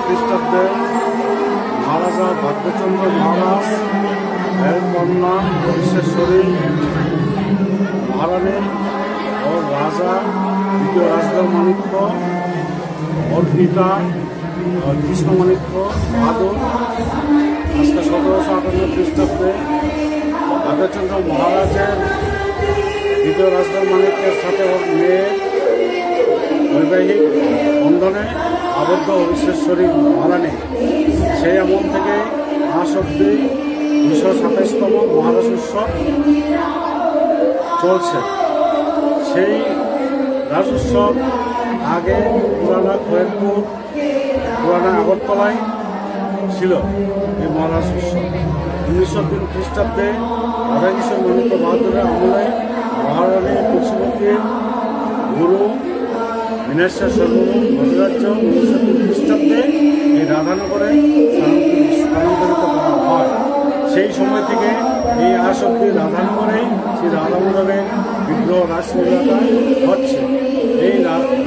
খ্রিস্টাব্দে মহারাজা ভাগ্যচন্দ্র মহারাজ এর কন্যা বিশ্বেশ্বরী মহারানী ও রাজা দ্বিতীয় রাজধর্মাণিক্য ওর পিতা কৃষ্ণমাণিক্য বাহাদুর আজকে 1758 খ্রিস্টাব্দে ভাগ্যচন্দ্র মহারাজের দ্বিতীয় রাজধর্মাণিক্যের সাথে ওর মেয়ের বৈবাহিক বন্ধনে আবদ্ধ বিশ্বেশ্বরী মহারানী সেই আমল থেকে আজ অব্দি 227তম মহারাজ উৎসব চলছে। সেই রাজ উৎসব আগে পুরানা খয়েরপুর পুরানা আগরতলায় ছিল এই মহারাজ উৎসব। 1903 খ্রিস্টাব্দে রাধাকিশোর মাণিক্য বাহাদুরের আমলে মহারানী তুলসীবতীর গুরু বিনেশ্বর সর্বভৌম ভদ্রাজ্য 1903 খ্রিস্টাব্দে এই রাধানগরে স্থানান্তরিত করা হয়। সেই সময় থেকে এই আজ অব্দি রাধানগরে সেই রাধামোদনের বিগ্রহ রাসলীলাটা হচ্ছে। এই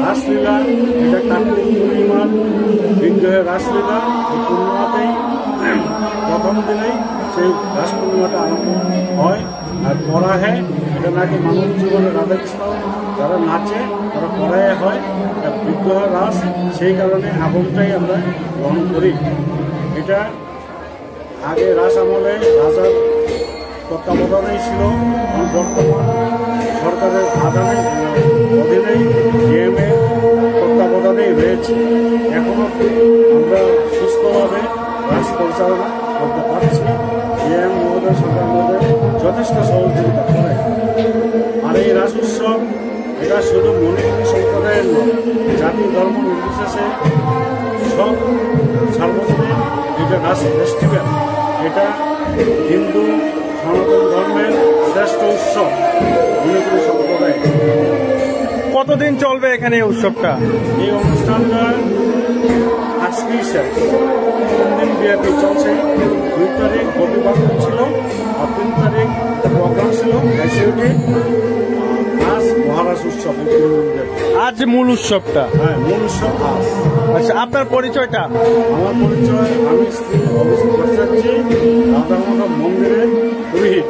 রাসলীলা এটা কার্তিক পূর্ণিমার বিগ্রহের রাসলীলা। এই পূর্ণিমাতেই প্রথম দিনেই সেই রাস পূর্ণিমাটা আরম্ভ হয়। আর পরাহে এটা নাকি মানব জীবনে রাধাকৃষ্ণ যারা নাচে তারা পরাহে হয়, এটা বিগ্রহ রাস। সেই কারণে আগমটাই আমরা গ্রহণ করি। এটা আগে রাস আমলে রাজার তত্ত্বাবধানেই ছিল, বর্তমান সরকারের অধীনেই ডিএমের তত্ত্বাবধানেই রয়েছে। এখনও আমরা সুস্থভাবে রাস পরিচালনা করতে পারছি। ডিএম মহোদয় সরকার মহোদয় যথেষ্ট সহযোগিতা করে। আর এই রাস উৎসব এটা শুধু মণিপুরী সম্প্রদায়ের নয়, জাতি ধর্ম নির্বিশেষে সব সার্বজনীন এটা রাস ফেস্টিভ্যাল। এটা হিন্দু সনাতন ধর্মের শ্রেষ্ঠ উৎসব মণিপুরী সম্প্রদায়। কতদিন চলবে এখানে এই উৎসবটা? এই অনুষ্ঠানটা আজকেই শেষ, 3 দিন ব্যাপী চলছে। 2 তারিখ রবিবার ছিল, আর 3 তারিখ একটা প্রোগ্রাম ছিল আইসিউটি। আজ মহারাজ উৎসব। আজ মূল উৎসবটা? হ্যাঁ, মূল উৎসব আজ। আচ্ছা, আপনার পরিচয়টা? আমার পরিচয়, আমি শ্রী অভিজিৎ ভট্টাচার্য, রাধামোহন মন্দিরের পুরোহিত।